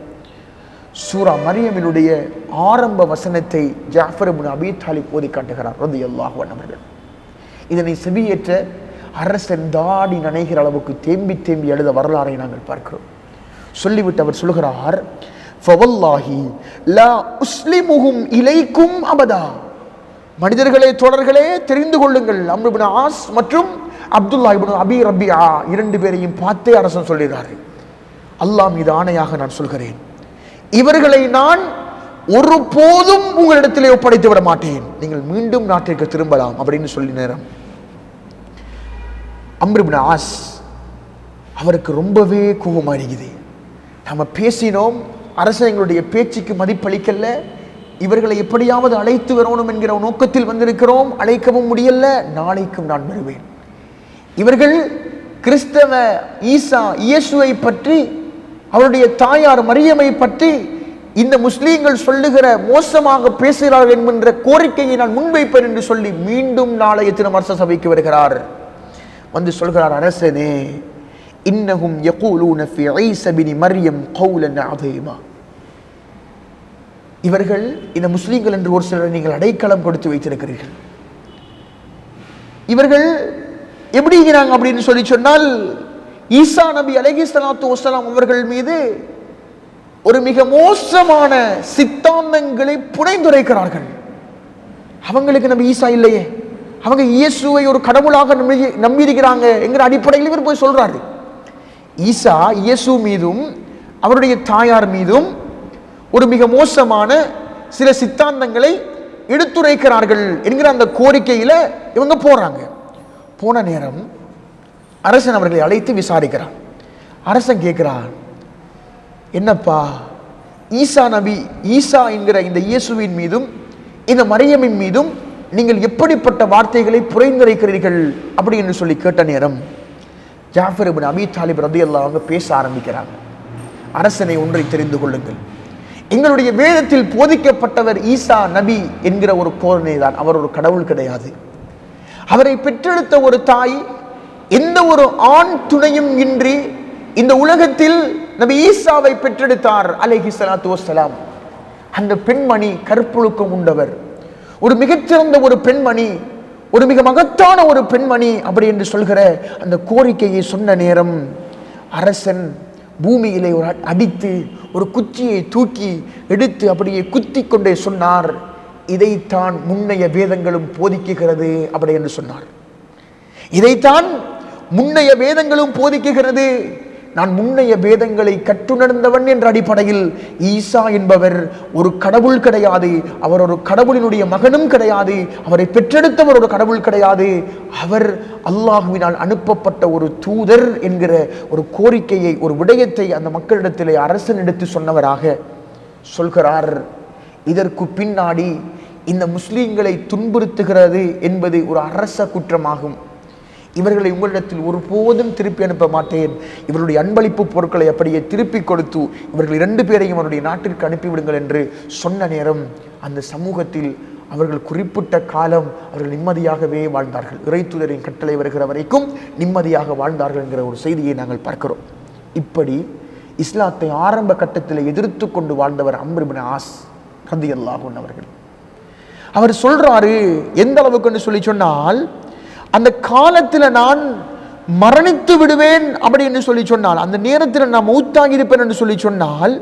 சூரா மரியமினுடைய ஆரம்ப வசனத்தை ஜாஃபர் இப்னு அபீ தாலிப் ஓதி காட்டுகிறார் ரலியல்லாஹு அன்ஹு அவர்கள். இதனை செவியேற்ற அரசன் தாடி நனைகிற அளவுக்கு தேம்பி எழுத வரலாறை நாங்கள் பார்க்கிறோம். சொல்லிவிட்டு அவர் சொல்கிறார், ஃபவல்லாஹி லா உஸ்லிமுஹும் இலைக்கும் அபதா. மனிதர்களே, தோழர்களே, தெரிந்து கொள்ளுங்கள், அம்ர் இப்னு ஆஸ் மற்றும் அப்துல்லா இப்னு அபீ ரபியா 2 பேரையும் பார்த்தே அரசன் சொல்கிறார், அல்லாஹ் மீது ஆணையாக நான் சொல்கிறேன், இவர்களை நான் ஒருபோதும் உங்களிடத்திலே ஒப்படைத்து விட மாட்டேன், நீங்கள் மீண்டும் நாட்டிற்கு திரும்பலாம் அப்படின்னு சொல்லி நேரம் அம்ர் இப்னு ஆஸ் அவருக்கு ரொம்பவே கோபமாயிருக்குது. நம்ம பேசினோம், அரசன் எங்களுடைய பேச்சுக்கு மதிப்பளிக்கல, இவர்களை எப்படியாவது அழைத்து வரணும் என்கிற நோக்கத்தில் வந்திருக்கிறோம், அழைக்கவும் முடியல, நாளைக்கும் நான் வருவேன். இவர்கள் கிறிஸ்தவ ஈசா இயேசுவை பற்றி, அவருடைய தாயார் மரியமை பற்றி இந்த முஸ்லீம்கள் சொல்லுகிற மோசமாக பேசுகிறார்கள் என்கின்ற கோரிக்கையை நான் முன்வைப்பேன் என்று சொல்லி மீண்டும் நாளைய தினம் அரச சபைக்கு வருகிறார். வந்து சொல்கிறார், அரசனே, இன்னஹும் யகூலூன ஃபீ ஈஸா பின் மர்யம் கௌலன் அதீமா. இவர்கள் இந்த முஸ்லீம்கள் என்று ஒரு சிலரை நீங்கள் அடைக்கலம் கொடுத்து வைத்திருக்கிறீர்கள். இவர்கள் எப்படிங்கிறாங்க அப்படின்னு சொல்லி சொன்னால், ஈசா நபி அலைஹிஸ்ஸலாத்து வஸ்ஸலாம் அவர்கள் மீது ஒரு மிக மோசமான சித்தாந்தங்களை புனைந்துரைக்கிறார்கள். அவங்களுக்கு நபி ஈசா இல்லையே, அவங்க இயேசுவை ஒரு கடவுளாக நம்பியிருக்கிறாங்க என்கிற அடிப்படையில் இவர் போய் சொல்றாரு. ஈசா இயேசு மீதும் அவருடைய தாயார் மீதும் ஒரு மிக மோசமான சில சித்தாந்தங்களை எடுத்துரைக்கிறார்கள் என்கிற அந்த கோரிக்கையில இவங்க போறாங்க. போன நேரம் அரசன் அவர்களை அழைத்து விசாரிக்கிறான். அரசன் கேட்கிறான், என்னப்பா, ஈசா என்கிற இந்த இயேசுவின் மீதும் இந்த மரியமின் மீதும் நீங்கள் எப்படிப்பட்ட வார்த்தைகளை புரைந்துரைக்கிறீர்கள் அப்படி என்று சொல்லி கேட்ட நேரம் ஜாஃபர் இப்னு அபீ தாலிப் ரலியல்லாஹு அன்ஹு பேச ஆரம்பிக்கிறாங்க. அரசனை ஒன்றை தெரிந்து கொள்ளுங்கள், எங்களுடைய வேதத்தில் போதிக்கப்பட்டவர் ஈசா நபி என்கிற ஒரு போதனை தான், அவர் ஒரு கடவுள் கிடையாது. அவரை பெற்றெடுத்த ஒரு தாய் எந்த ஒரு ஆண் துணையும் இன்றி இந்த உலகத்தில் நபி ஈசாவை பெற்றெடுத்தார் அலைஹிஸ்ஸலாத்து வஸ்ஸலாம். அந்த பெண்மணி கற்பொழுக்கம் உண்டவர், ஒரு மிகச்சிறந்த ஒரு பெண்மணி, ஒரு மிக மகத்தான ஒரு பெண்மணி அப்படி என்று சொல்கிற அந்த கோரிக்கையை சொன்ன நேரம் அரசன் பூமியிலே ஒரு அடித்து ஒரு குச்சியை தூக்கி எடுத்து அப்படியே குத்தி கொண்டே சொன்னார், இதைத்தான் முன்னைய வேதங்களும் போதிக்குகிறது அப்படி என்று சொன்னார். இதைத்தான் முன்னைய வேதங்களும் போதிக்குகிறது. நான் முன்னைய வேதங்களை கற்றுணர்ந்தவன் என்ற அடிப்படையில் ஈசா என்பவர் ஒரு கடவுள் கிடையாது, அவர் ஒரு கடவுளினுடைய மகனும் கிடையாது, அவரை பெற்றெடுத்தவர் ஒரு கடவுள் கிடையாது, அவர் அல்லாஹுவினால் அனுப்பப்பட்ட ஒரு தூதர் என்கிற ஒரு கோரிக்கையை, ஒரு விடயத்தை அந்த மக்களிடத்திலே அரசன் எடுத்து சொன்னவராக சொல்கிறார். இதற்கு பின்னாடி இந்த முஸ்லீம்களை துன்புறுத்துகிறது என்பது ஒரு அரச குற்றமாகும். இவர்களை உங்களிடத்தில் ஒருபோதும் திருப்பி அனுப்ப மாட்டேன், இவருடைய அன்பளிப்பு பொருட்களை அப்படியே திருப்பி கொடுத்து இவர்கள் 2 பேரையும் அவருடைய நாட்டிற்கு அனுப்பிவிடுங்கள் என்று சொன்ன நேரம் அந்த சமூகத்தில் அவர்கள் குறிப்பிட்ட காலம் அவர்கள் நிம்மதியாகவே வாழ்ந்தார்கள். இறைத்தூதரின் கட்டளை வருகிற வரைக்கும் நிம்மதியாக வாழ்ந்தார்கள் என்கிற ஒரு செய்தியை நாங்கள் பார்க்கிறோம். இப்படி இஸ்லாத்தை ஆரம்ப கட்டத்தில் எதிர்த்து கொண்டு வாழ்ந்தவர் அம்ர் இப்னு ஆஸ் ரலியல்லாஹு அன்ஹு அவர்கள். அவர் சொல்றாரு, எந்த அளவுக்கு சொல்லி சொன்னால், அந்த காலத்தில் நான் மரணித்து விடுவேன் அப்படின்னு சொல்லி சொன்னால், அந்த நேரத்தில் நான் மௌத்தாகி இருப்பேன் என்று சொல்லி சொன்னால்,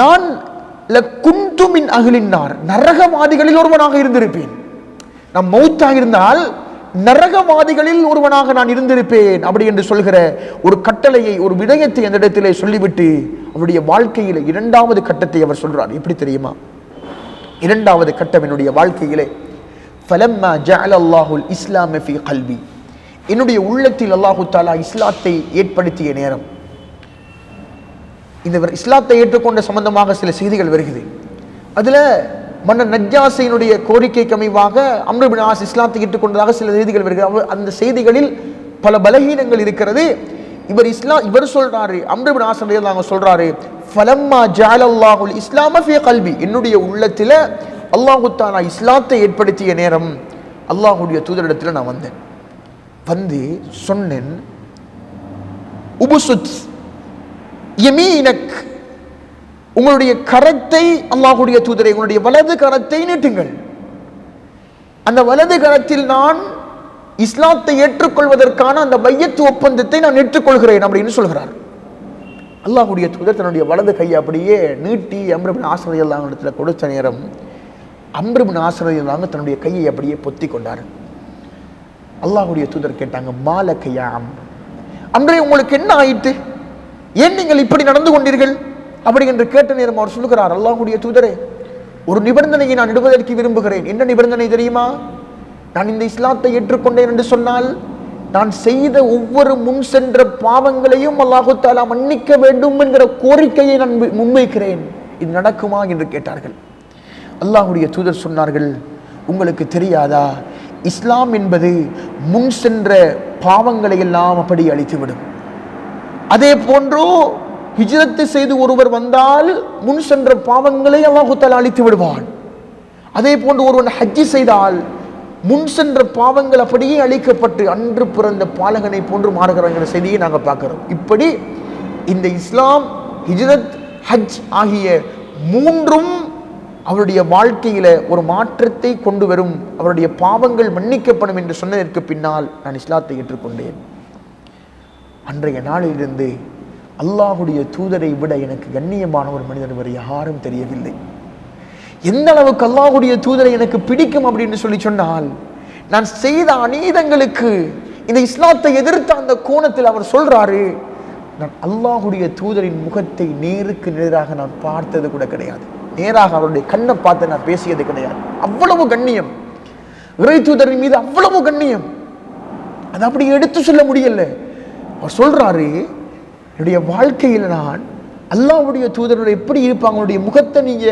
நான் குந்துமின் அகலினார் நரகவாதிகளில் ஒருவனாக இருந்திருப்பேன். நான் மௌத்தாக இருந்தால் நரகவாதிகளில் ஒருவனாக நான் இருந்திருப்பேன் அப்படி என்று சொல்கிற ஒரு கட்டளையை, ஒரு விடயத்தை அந்த இடத்திலே சொல்லிவிட்டு அவருடைய வாழ்க்கையில 2வது கட்டத்தை அவர் சொல்றார். எப்படி தெரியுமா? 2வது கட்டம் என்னுடைய வாழ்க்கையிலே, ஃபலம்மா ஜஅல அல்லாஹுல் இஸ்லாம ஃபீ கல்பி, என்னுடைய உள்ளத்தில் அல்லாஹு தஆலா இஸ்லாத்தை ஏற்படுத்திய நேரம். இந்த இஸ்லாத்தை ஏற்றுக்கொண்ட சம்பந்தமாக சில செய்திகள் வருகிறது. அதுல மன்னர் நஜ்ஜாசியினுடைய கோரிக்கைக்கு அமைவாக அம்ர் இப்னு ஆஸ் இஸ்லாத்தை ஏற்றுக்கொண்டதாக சில செய்திகள் வருகிறது. அந்த செய்திகளில் பல பலகீனங்கள் இருக்கிறது. இவர் சொல்றாரு, அம்ர் இப்னு ஆஸ் ரலியல்லாஹு சொல்றாரு, ஃபலம்மா ஜஅல அல்லாஹுல் இஸ்லாம ஃபீ கல்பி, என்னுடைய உள்ளத்தில் அல்லாஹு தஆலா இஸ்லாத்தை ஏற்படுத்திய நேரம் அல்லாஹ்வுடைய தூதரிடத்தில் நான் வந்தேன். வந்து சொன்னேன், உபுசுத் யமீனக், உங்களுடைய கரத்தை, அல்லாஹ்வுடைய தூதரை உங்களுடைய வலது கரத்தை நீட்டுங்கள். அந்த வலது கரத்தில் நான் இஸ்லாத்தை ஏற்றுக்கொள்வதற்கான அந்த பையத்து ஒப்பந்தத்தை நான் ஏற்றுக்கொள்கிறேன் அப்படின்னு சொல்கிறார். அல்லாஹ்வுடைய தூதர் தன்னுடைய வலது கையை அப்படியே நீட்டி அம்ர் இப்னு ஆஸ் ரலியல்லாஹு அன்ஹு இடத்துல கொடுத்த நேரம் அம்ர் இப்னு ஆஸ் ரலியல்லாஹு அன்ஹு தன்னுடைய கையை அப்படியே பொத்தி கொண்டார். அல்லாஹ்வுடைய தூதர் கேட்டாங்க, மாலக யா அம்ரே, உங்களுக்கு என்ன ஆயிட்டு, ஏன் நீங்கள் இப்படி நடந்து கொண்டீர்கள் அப்படி என்று கேட்ட நேரம் அவர் சொல்லுகிறார், அல்லாஹ்வுடைய தூதரே, ஒரு நிபந்தனையை நான் இடுவதற்கு விரும்புகிறேன். என்ன நிபந்தனை தெரியுமா? நான் இந்த இஸ்லாத்தை ஏற்றுக்கொண்டேன் என்று சொன்னால் நான் செய்த ஒவ்வொரு முன் சென்ற பாவங்களையும் அல்லாஹு தஆலா மன்னிக்க வேண்டும் என்கிற கோரிக்கையை நான் முன்வைக்கிறேன். இது நடக்குமா என்று கேட்டார்கள். அல்லாஹ்வுடைய தூதர் சொன்னார்கள், உங்களுக்கு தெரியாதா, இஸ்லாம் என்பது முன் சென்ற பாவங்களை எல்லாம் அப்படி அழித்துவிடும். அதே போன்றோ ஹிஜ்ரத்து செய்து ஒருவர் வந்தால் முன் சென்ற பாவங்களை அல்லாஹு தஆலா அழித்து விடுவான். அதே போன்று ஒருவன் ஹஜ்ஜி செய்தால் முன் சென்ற பாவங்கள் அப்படியே அழிக்கப்பட்டு அன்று பிறந்த பாலகனை போன்று மாறுகிற செய்தியை நாங்கள் பார்க்கிறோம். இப்படி இந்த இஸ்லாம், ஹிஜ்ரத், ஹஜ் ஆகிய 3ம் அவருடைய வாழ்க்கையில ஒரு மாற்றத்தை கொண்டு வரும், அவருடைய பாவங்கள் மன்னிக்கப்படும் என்று சொன்னதற்கு பின்னால் நான் இஸ்லாத்தை ஏற்றுக்கொண்டேன். அன்றைய நாளிலிருந்து அல்லாஹ்வுடைய தூதரை விட எனக்கு கண்ணியமான ஒரு மனிதர் வேறு யாரும் தெரியவில்லை. எந்த அளவுக்கு அல்லாஹ்வுடைய தூதரை எனக்கு பிடிக்கும் அப்படின்னு சொல்லி சொன்னால், நான் செய்த அநீதங்களுக்கு இந்த இஸ்லாத்தை எதிர்த்த அந்த கோணத்தில் அவர் சொல்றாரு, நான் அல்லாஹ்வுடைய தூதரின் முகத்தை நேருக்கு நேராக நான் பார்த்தது கூட கிடையாது, நேராக அவருடைய கண்ணை பார்த்து நான் பேசியது கிடையாது. அவ்வளவு கண்ணியம், இறை தூதரின் மீது அவ்வளவு கண்ணியம், அது அப்படி எடுத்து சொல்ல முடியல. அவர் சொல்றாரு, என்னுடைய வாழ்க்கையில் நான் அல்லாஹ்வுடைய தூதருடைய எப்படி இருப்பாங்க, அவருடைய முகத்தை நீங்க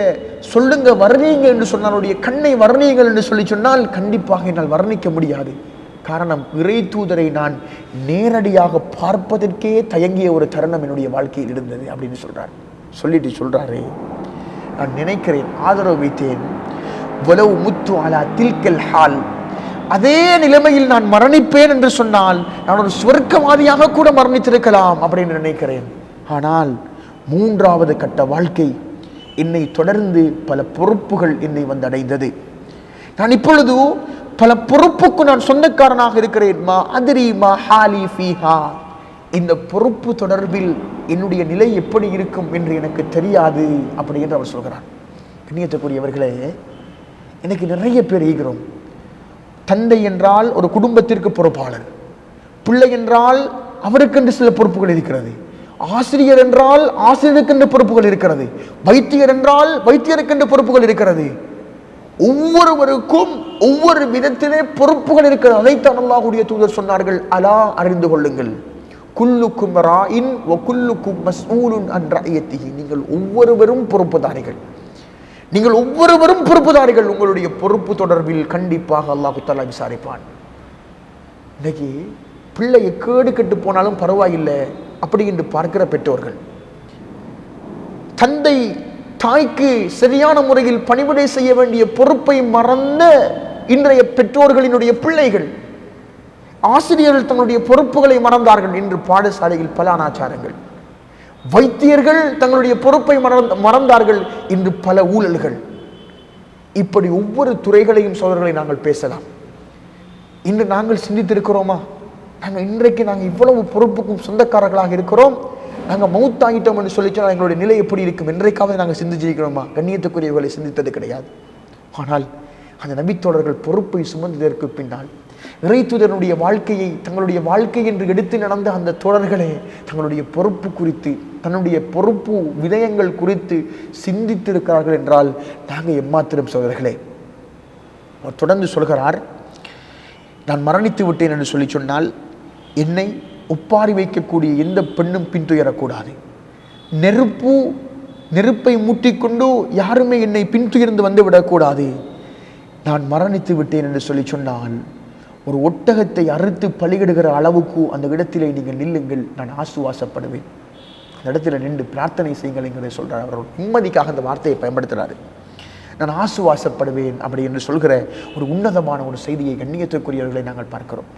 சொல்லுங்க, வர்ணீங்க என்று சொன்னால், அவருடைய கண்ணை வர்ணீங்கள் என்று சொல்லி சொன்னால் கண்டிப்பாக என்னால் வர்ணிக்க முடியாது. காரணம், இறை தூதரை நான் நேரடியாக பார்ப்பதற்கே தயங்கிய ஒரு தருணம் என்னுடைய வாழ்க்கையில் இருந்தது அப்படின்னு சொல்றார். சொல்லிட்டு சொல்றாரு, நான் நினைக்கிறேன், ஆதரவு வைத்தேன், வலவு முத்து அலா தில்கல் ஹால், அதே நிலைமையில் நான் மரணிப்பேன் என்று சொன்னால் நான் ஒரு சுவர்க்கவாதியாக கூட மரணித்திருக்கலாம் அப்படின்னு நினைக்கிறேன். ஆனால் 3வது கட்ட வாழ்க்கை என்னை தொடர்ந்து பல பொறுப்புகள் என்னை வந்தடைந்தது. நான் இப்பொழுது பல பொறுப்புக்கு நான் சொந்தக்காரனாக இருக்கிறேன். மா அதிரி மா ஹாலி ஃபீஹா, இந்த பொறுப்பு தொடர்பில் என்னுடைய நிலை எப்படி இருக்கும் என்று எனக்கு தெரியாது அப்படி என்று அவர் சொல்கிறார். கண்ணியத்துக்குரியவர்களே, எனக்கு நிறைய பேர் ஈகிறோம். தந்தை என்றால் ஒரு குடும்பத்திற்கு பொறுப்பாளர், பிள்ளை என்றால் அவருக்கென்று சில பொறுப்புகள் இருக்கிறது. ஆசிரியர் என்றால் ஆசிரியருக்கென்று பொறுப்புகள் இருக்கிறது. வைத்தியர் என்றால் வைத்தியருக்கென்று பொறுப்புகள் இருக்கிறது. ஒவ்வொருவருக்கும் ஒவ்வொரு விதத்திலே பொறுப்புகள் இருக்கிறது. அதைத்தான் அல்லாஹ்வுடைய தூதர் சொன்னார்கள், அலா அறிந்து கொள்ளுங்கள், குல்லுக்கும் ராயின் வ குல்லுக்கும் மஸ்ஊலுன் அன் ரஅய்யத்திஹி. நீங்கள் ஒவ்வொருவரும் பொறுப்புதாரிகள், நீங்கள் ஒவ்வொருவரும் பொறுப்புதாரிகள். உங்களுடைய பொறுப்பு தொடர்பில் கண்டிப்பாக அல்லாஹ் தஆலா விசாரிப்பான். இன்னைக்கு பிள்ளை கேடு கெட்டு போனாலும் பரவாயில்லை அப்படி என்று பார்க்கிற பெற்றோர்கள், தந்தை தாய்க்கு சரியான முறையில் பணிவிடை செய்ய வேண்டிய பொறுப்பை மறந்த இன்றைய பெற்றோர்களினுடைய பிள்ளைகள், ஆசிரியர்கள் தங்களுடைய பொறுப்புகளை மறந்தார்கள். இன்று பாடசாலையில் பல அனாச்சாரங்கள், வைத்தியர்கள் தங்களுடைய பொறுப்பை மறந்தார்கள். இன்று பல ஊழல்கள். இப்படி ஒவ்வொரு துறைகளையும் சோதர்களை நாங்கள் பேசலாம். இன்று நாங்கள் சிந்தித்திருக்கிறோமா? இன்றைக்கு நாங்கள் இவ்வளவு பொறுப்புக்கும் சொந்தக்காரர்களாக இருக்கிறோம், நாங்கள் மௌத்தாகிட்டோம் என்று சொல்லிச்சோம், எங்களுடைய நிலை எப்படி இருக்கும் என்றைக்காவது நாங்கள் சிந்திச்சிருக்கிறோமா? கண்ணியத்துக்குரியவர்களை சிந்தித்தது கிடையாது. ஆனால் அந்த நபித்தோழர்கள் பொறுப்பை சுமந்ததற்கு பின்னால் இறைத்தூதருடைய வாழ்க்கையை தங்களுடைய வாழ்க்கை என்று எடுத்து நடந்த அந்த தோழர்களே தங்களுடைய பொறுப்பு குறித்து, தன்னுடைய பொறுப்பு விடயங்கள் குறித்து சிந்தித்திருக்கிறார்கள் என்றால் நாங்கள் எம்மாத்திரம் சோதர்களே. அவர் தொடர்ந்து சொல்கிறார், நான் மரணித்து விட்டேன் என்று சொல்லி சொன்னால் என்னை ஒப்பாரி வைக்கக்கூடிய எந்த பெண்ணும் பின்துயரக்கூடாது. நெருப்பை மூட்டிக்கொண்டு யாருமே என்னை பின்துயர்ந்து வந்து விடக்கூடாது. நான் மரணித்து விட்டேன் என்று சொல்லி சொன்னால் ஒரு ஒட்டகத்தை அறுத்து பலியிடுகிற அளவுக்கு அந்த இடத்திலே நீங்கள் நில்லுங்கள், நான் ஆசுவாசப்படுவேன். அந்த இடத்துல நின்று பிரார்த்தனை செய்யுங்கள் என்கிறதை சொல்கிறார். அவர் நிம்மதிக்காக அந்த வார்த்தையை பயன்படுத்துகிறாரு. நான் ஆசுவாசப்படுவேன் அப்படி என்று சொல்கிற ஒரு உன்னதமான ஒரு செய்தியை கண்ணியத்திற்குரியவர்களை நாங்கள் பார்க்கிறோம்.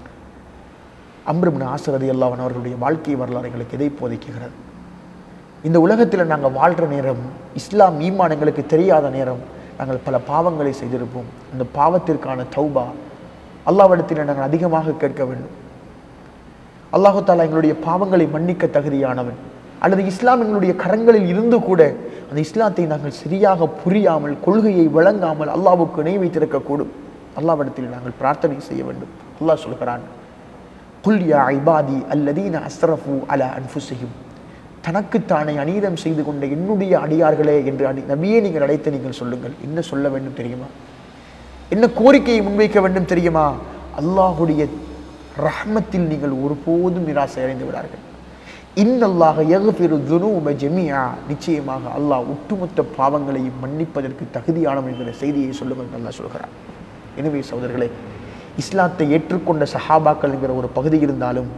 அம்ர் இப்னு ஆஸ் ரலியல்லாஹு அன்ஹு அவர்களுடைய வாழ்க்கை வரலாறு எங்களுக்கு எதை போதிக்கிறது? இந்த உலகத்தில் நாங்கள் வாழ்கிற நேரம், இஸ்லாம் ஈமான் எங்களுக்கு தெரியாத நேரம், நாங்கள் பல பாவங்களை செய்திருப்போம். அந்த பாவத்திற்கான தௌபா அல்லாஹ்விடத்தில் நாங்கள் அதிகமாக கேட்க வேண்டும். அல்லாஹ் தஆலா எங்களுடைய பாவங்களை மன்னிக்க தகுதியானவன். அல்லது இஸ்லாம் எங்களுடைய கரங்களில் இருந்து கூட அந்த இஸ்லாத்தை நாங்கள் சரியாக புரியாமல், கொள்கையை விளங்காமல் அல்லாஹ்வுக்கு இணை வைத்திருக்கக்கூடும். அல்லாஹ்விடத்தில் நாங்கள் பிரார்த்தனை செய்ய வேண்டும். அல்லாஹ் சொல்கிறான், குல் யா இபாதி அல்லதீன அஸ்ரஃபு அலா அன்ஃபுஸிஹிம். தனக்குத்தானே அநீதம் செய்து கொண்ட என்னுடைய அடியார்களே என்று நபியே நீங்கள் அழைத்து நீங்கள் சொல்லுங்கள். என்ன சொல்ல வேண்டும் தெரியுமா? என்ன கோரிக்கையை முன்வைக்க வேண்டும் தெரியுமா? அல்லாஹுடைய ரஹ்மத்தில் நீங்கள் ஒருபோதும் நிராசை அடைந்து விடார்கள். இன்னல்லாஹ யக்ஃபிரு ذுனூப ஜமீஆ. நிச்சயமாக அல்லாஹ் ஒட்டுமொத்த பாவங்களையும் மன்னிப்பதற்கு தகுதியானவன் என்கிற செய்தியை சொல்லுங்கள் அல்லாஹ் சொல்கிறார். எனவே சகோதரர்களே, இஸ்லாத்தை ஏற்றுக்கொண்ட சஹாபாக்கள் என்கிற ஒரு பகுதி இருந்தாலும்,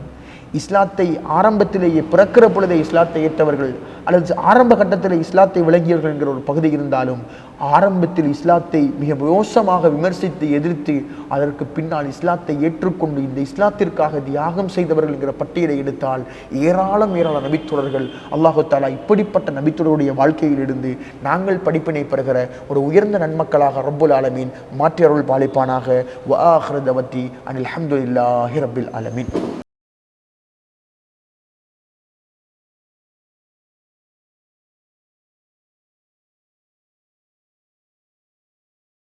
இஸ்லாத்தை ஆரம்பத்திலேயே பிறக்கிற பொழுதே இஸ்லாத்தை ஏற்றவர்கள் அல்லது ஆரம்ப கட்டத்தில் இஸ்லாத்தை விளங்கியவர்கள் என்கிற ஒரு பகுதி இருந்தாலும், ஆரம்பத்தில் இஸ்லாத்தை மிக மோசமாக விமர்சித்து எதிர்த்து அதற்கு பின்னால் இஸ்லாத்தை ஏற்றுக்கொண்டு இந்த இஸ்லாத்திற்காக தியாகம் செய்தவர்கள் என்கிற பட்டியலை எடுத்தால் ஏராளம் நபித்தோழர்கள். அல்லாஹு தஆலா இப்படிப்பட்ட நபித்தோழருடைய வாழ்க்கையிலிருந்து நாங்கள் படிப்பினை பெறுகிற ஒரு உயர்ந்த நன்மக்களாக ரப்புல் ஆலமீன் மாற்றி அருள் பாலிப்பானாக. வ ஆகிரு தஅவத்தி அனில் ஹம்துலில்லாஹி ரப்பில் ஆலமீன்.